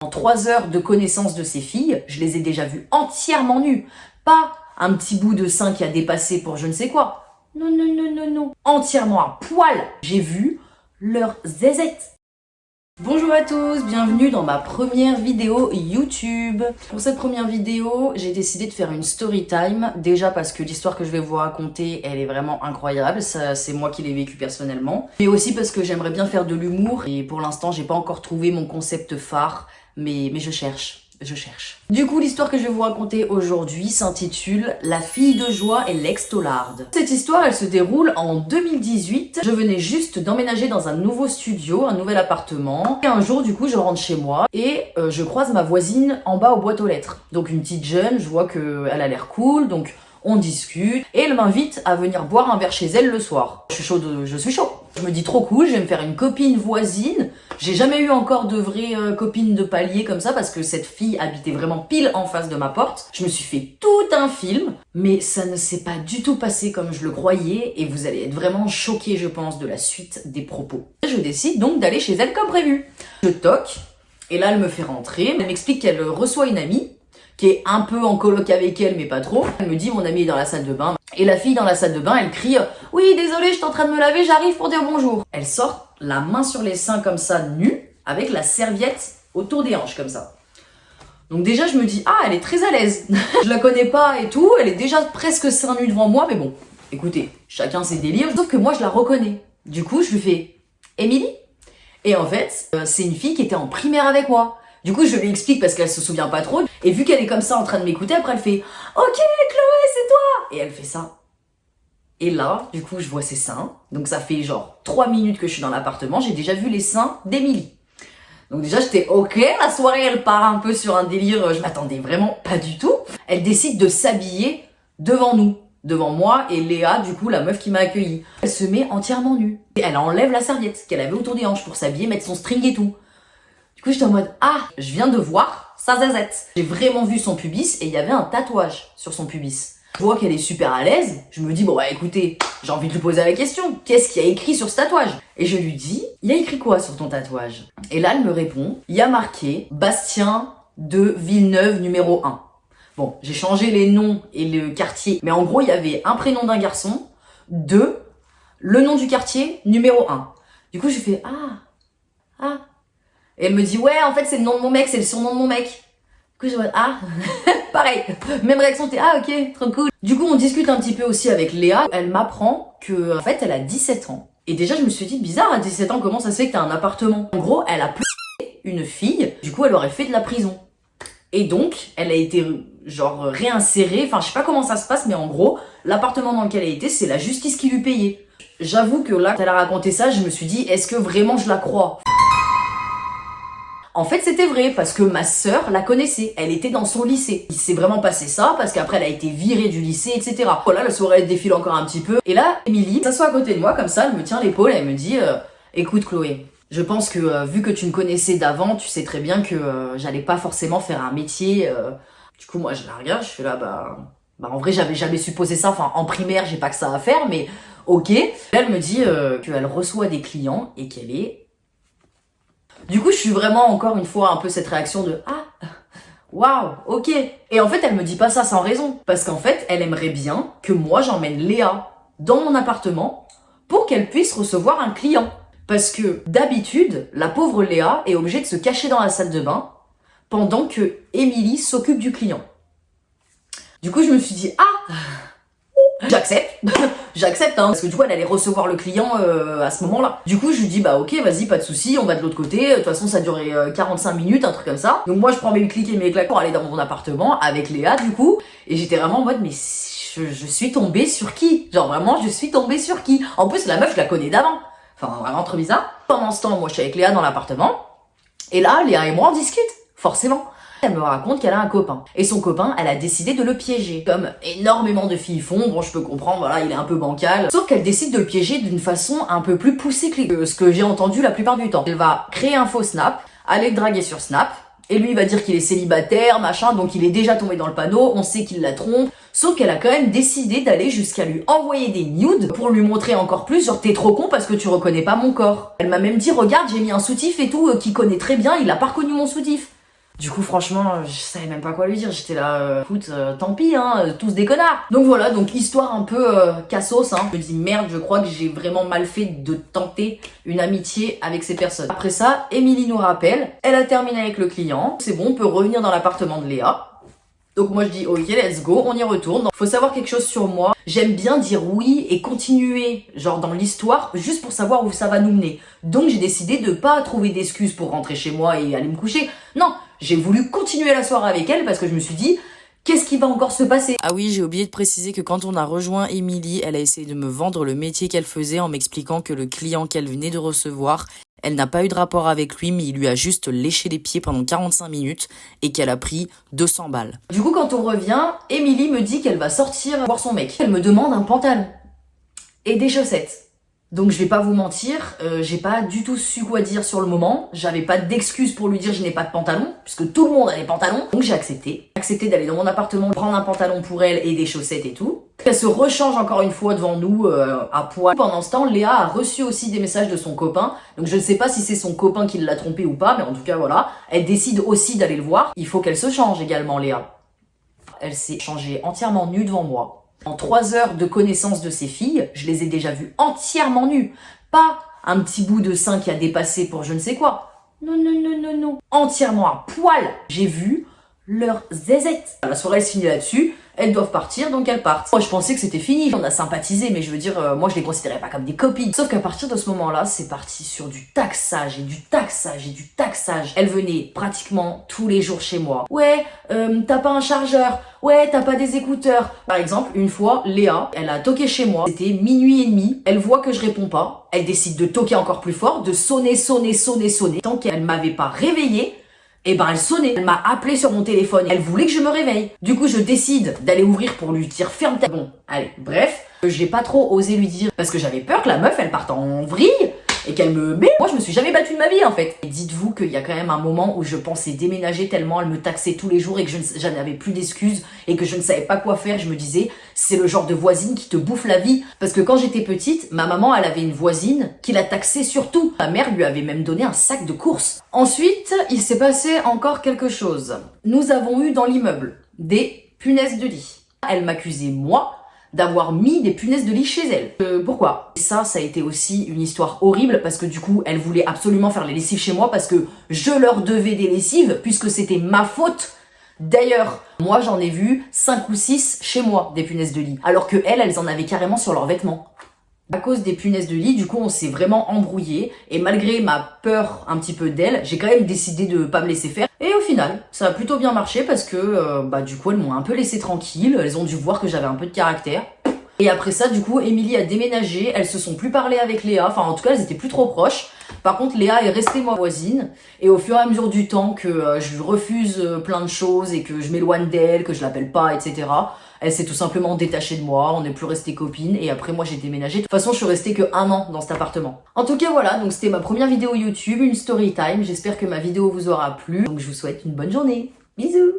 En 3 heures de connaissance de ces filles, je les ai déjà vues entièrement nues. Pas un petit bout de sein qui a dépassé pour je ne sais quoi. Non, non, non, non, non. Entièrement à poil. J'ai vu leur zézette. Bonjour à tous, bienvenue dans ma première vidéo YouTube. Pour cette première vidéo, j'ai décidé de faire une story time. Déjà parce que l'histoire que je vais vous raconter, elle est vraiment incroyable. Ça, c'est moi qui l'ai vécue personnellement. Mais aussi parce que j'aimerais bien faire de l'humour. Et pour l'instant, j'ai pas encore trouvé mon concept phare. Mais je cherche. Du coup, l'histoire que je vais vous raconter aujourd'hui s'intitule « La fille de joie et l'ex-taularde ». Cette histoire, elle se déroule en 2018. Je venais juste d'emménager dans un nouveau studio, un nouvel appartement. Et un jour, du coup, je rentre chez moi et je croise ma voisine en bas aux boîtes aux lettres. Donc une petite jeune, je vois qu'elle a l'air cool, donc on discute. Et elle m'invite à venir boire un verre chez elle le soir. Je suis chaud. Je me dis trop cool, je vais me faire une copine voisine. J'ai jamais eu encore de vraie copine de palier comme ça parce que cette fille habitait vraiment pile en face de ma porte. Je me suis fait tout un film, mais ça ne s'est pas du tout passé comme je le croyais et vous allez être vraiment choqués, je pense, de la suite des propos. Je décide donc d'aller chez elle comme prévu. Je toque et là elle me fait rentrer. Elle m'explique qu'elle reçoit une amie qui est un peu en coloc avec elle, mais pas trop. Elle me dit, mon amie est dans la salle de bain. Et la fille dans la salle de bain, elle crie, oui, désolée, je suis en train de me laver, j'arrive pour dire bonjour. Elle sort la main sur les seins comme ça, nue, avec la serviette autour des hanches, comme ça. Donc déjà, je me dis, ah, elle est très à l'aise. Je la connais pas et tout, elle est déjà presque seins nus devant moi, mais bon, écoutez, chacun ses délires. Sauf que moi, je la reconnais. Du coup, je lui fais, Émilie ? Et en fait, c'est une fille qui était en primaire avec moi. Du coup, je lui explique parce qu'elle se souvient pas trop. Et vu qu'elle est comme ça en train de m'écouter, après elle fait « Ok, Chloé, c'est toi !» Et elle fait ça. Et là, du coup, je vois ses seins. Donc ça fait genre 3 minutes que je suis dans l'appartement. J'ai déjà vu les seins d'Émilie. Donc déjà, j'étais ok. La soirée, elle part un peu sur un délire. Je m'attendais vraiment pas du tout. Elle décide de s'habiller devant nous. Devant moi et Léa, du coup, la meuf qui m'a accueillie. Elle se met entièrement nue. Et elle enlève la serviette qu'elle avait autour des hanches pour s'habiller, mettre son string et tout. Du coup, j'étais en mode, ah, je viens de voir sa zazette. J'ai vraiment vu son pubis et il y avait un tatouage sur son pubis. Je vois qu'elle est super à l'aise. Je me dis, bon, bah écoutez, j'ai envie de lui poser la question. Qu'est-ce qu'il y a écrit sur ce tatouage? Et je lui dis, il y a écrit quoi sur ton tatouage? Et là, elle me répond, il y a marqué Bastien de Villeneuve numéro 1. Bon, j'ai changé les noms et le quartier. Mais en gros, il y avait un prénom d'un garçon, 2, le nom du quartier, numéro 1. Du coup, je fais, ah. Et elle me dit, ouais, en fait, c'est le nom de mon mec, c'est le surnom de mon mec. Du coup, je me dis, ah, pareil, même réaction, t'es, ah, ok, trop cool. Du coup, on discute un petit peu aussi avec Léa. Elle m'apprend que, en fait, elle a 17 ans. Et déjà, je me suis dit, bizarre, à 17 ans, comment ça se fait que t'as un appartement? En gros, elle a une fille, du coup, elle aurait fait de la prison. Et donc, elle a été, genre, réinsérée, enfin, je sais pas comment ça se passe, mais en gros, l'appartement dans lequel elle était, c'est la justice qui lui payait. J'avoue que là, quand elle a raconté ça, je me suis dit, est-ce que vraiment je la crois? En fait, c'était vrai, parce que ma sœur la connaissait. Elle était dans son lycée. Il s'est vraiment passé ça, parce qu'après, elle a été virée du lycée, etc. Voilà, la soirée, elle défile encore un petit peu. Et là, Émilie s'assoit à côté de moi, comme ça, elle me tient l'épaule, et elle me dit écoute, Chloé, je pense que, vu que tu me connaissais d'avant, tu sais très bien que j'allais pas forcément faire un métier. Du coup, moi, je la regarde, je suis là, bah en vrai, j'avais jamais supposé ça. Enfin, en primaire, j'ai pas que ça à faire, mais ok. Là, elle me dit qu'elle reçoit des clients, et qu'elle est... Du coup, je suis vraiment encore une fois un peu cette réaction de « Ah, waouh, ok ». Et en fait, elle me dit pas ça sans raison. Parce qu'en fait, elle aimerait bien que moi, j'emmène Léa dans mon appartement pour qu'elle puisse recevoir un client. Parce que d'habitude, la pauvre Léa est obligée de se cacher dans la salle de bain pendant que Émilie s'occupe du client. Du coup, je me suis dit « Ah !» J'accepte, j'accepte, hein, parce que du coup elle allait recevoir le client à ce moment-là. Du coup je lui dis bah ok vas-y pas de souci, on va de l'autre côté, de toute façon ça durait 45 minutes, un truc comme ça. Donc moi je prends mes clics et mes claques pour aller dans mon appartement avec Léa du coup, et j'étais vraiment en mode mais je suis tombée sur qui? Genre vraiment je suis tombée sur qui? En plus la meuf je la connais d'avant, enfin vraiment trop bizarre. Pendant ce temps moi je suis avec Léa dans l'appartement, et là Léa et moi on discute, forcément. Elle me raconte qu'elle a un copain. Et son copain, elle a décidé de le piéger. Comme énormément de filles font, bon je peux comprendre, voilà, il est un peu bancal. Sauf qu'elle décide de le piéger d'une façon un peu plus poussée que ce que j'ai entendu la plupart du temps. Elle va créer un faux Snap, aller le draguer sur Snap, et lui il va dire qu'il est célibataire, machin, donc il est déjà tombé dans le panneau, on sait qu'il la trompe. Sauf qu'elle a quand même décidé d'aller jusqu'à lui envoyer des nudes pour lui montrer encore plus, genre t'es trop con parce que tu reconnais pas mon corps. Elle m'a même dit, regarde, j'ai mis un soutif et tout, qu'il connaît très bien, il a pas reconnu mon soutif. Du coup, franchement, je savais même pas quoi lui dire. J'étais là, écoute, tant pis, hein, tous des connards. Donc voilà, donc histoire un peu cassos, hein. Je me dis merde, je crois que j'ai vraiment mal fait de tenter une amitié avec ces personnes. Après ça, Émilie nous rappelle, elle a terminé avec le client. C'est bon, on peut revenir dans l'appartement de Léa. Donc moi je dis ok, let's go, on y retourne. Faut savoir quelque chose sur moi, j'aime bien dire oui et continuer genre dans l'histoire juste pour savoir où ça va nous mener. Donc j'ai décidé de pas trouver d'excuses pour rentrer chez moi et aller me coucher. Non, j'ai voulu continuer la soirée avec elle parce que je me suis dit qu'est-ce qui va encore se passer? Ah oui, j'ai oublié de préciser que quand on a rejoint Émilie, elle a essayé de me vendre le métier qu'elle faisait en m'expliquant que le client qu'elle venait de recevoir, elle n'a pas eu de rapport avec lui, mais il lui a juste léché les pieds pendant 45 minutes et qu'elle a pris 200 balles. Du coup quand on revient, Émilie me dit qu'elle va sortir voir son mec. Elle me demande un pantalon et des chaussettes. Donc je vais pas vous mentir, j'ai pas du tout su quoi dire sur le moment, j'avais pas d'excuse pour lui dire je n'ai pas de pantalon, puisque tout le monde a des pantalons, donc j'ai accepté. Accepté d'aller dans mon appartement, prendre un pantalon pour elle et des chaussettes et tout. Elle se rechange encore une fois devant nous, à poil. Pendant ce temps, Léa a reçu aussi des messages de son copain, donc je ne sais pas si c'est son copain qui l'a trompé ou pas, mais en tout cas voilà, elle décide aussi d'aller le voir. Il faut qu'elle se change également, Léa. Elle s'est changée entièrement nue devant moi. En 3 heures de connaissance de ces filles, je les ai déjà vues entièrement nues. Pas un petit bout de sein qui a dépassé pour je ne sais quoi. Non, non, non, non, non. Entièrement à poil. J'ai vu leurs zézettes. La soirée se finit là-dessus. Elles doivent partir, donc elles partent. Moi, je pensais que c'était fini. On a sympathisé, mais je veux dire, moi, je les considérais pas comme des copines. Sauf qu'à partir de ce moment-là, c'est parti sur du taxage et du taxage et du taxage. Elles venaient pratiquement tous les jours chez moi. Ouais, t'as pas un chargeur. Ouais, t'as pas des écouteurs. Par exemple, une fois, Léa, elle a toqué chez moi. C'était minuit et demi. Elle voit que je réponds pas. Elle décide de toquer encore plus fort, de sonner. Tant qu'elle m'avait pas réveillée, et ben elle sonnait, elle m'a appelé sur mon téléphone, elle voulait que je me réveille. Du coup je décide d'aller ouvrir pour lui dire ferme ta... Bon, allez, bref, j'ai pas trop osé lui dire parce que j'avais peur que la meuf elle parte en vrille et qu'elle me met. Moi je me suis jamais battue de ma vie en fait. Et dites-vous qu'il y a quand même un moment où je pensais déménager tellement elle me taxait tous les jours et que je n'avais plus d'excuses et que je ne savais pas quoi faire. Je me disais c'est le genre de voisine qui te bouffe la vie. Parce que quand j'étais petite, ma maman elle avait une voisine qui la taxait surtout. Ma mère lui avait même donné un sac de courses. Ensuite, il s'est passé encore quelque chose. Nous avons eu dans l'immeuble des punaises de lit. Elle m'accusait moi d'avoir mis des punaises de lit chez elle. Pourquoi? Et ça a été aussi une histoire horrible parce que du coup, elle voulait absolument faire les lessives chez moi parce que je leur devais des lessives puisque c'était ma faute. D'ailleurs, moi j'en ai vu 5 ou 6 chez moi des punaises de lit, alors que elles en avaient carrément sur leurs vêtements. À cause des punaises de lit, du coup, on s'est vraiment embrouillé. Et malgré ma peur un petit peu d'elle, j'ai quand même décidé de pas me laisser faire. Et au final, ça a plutôt bien marché parce que, du coup, elles m'ont un peu laissé tranquille. Elles ont dû voir que j'avais un peu de caractère. Et après ça, du coup, Émilie a déménagé. Elles se sont plus parlé avec Léa. Enfin, en tout cas, elles étaient plus trop proches. Par contre, Léa est restée ma voisine. Et au fur et à mesure du temps que je refuse plein de choses et que je m'éloigne d'elle, que je l'appelle pas, etc., elle s'est tout simplement détachée de moi, on n'est plus resté copines et après moi j'ai déménagé. De toute façon je suis restée que 1 an dans cet appartement. En tout cas voilà, donc c'était ma première vidéo YouTube, une story time. J'espère que ma vidéo vous aura plu. Donc je vous souhaite une bonne journée. Bisous!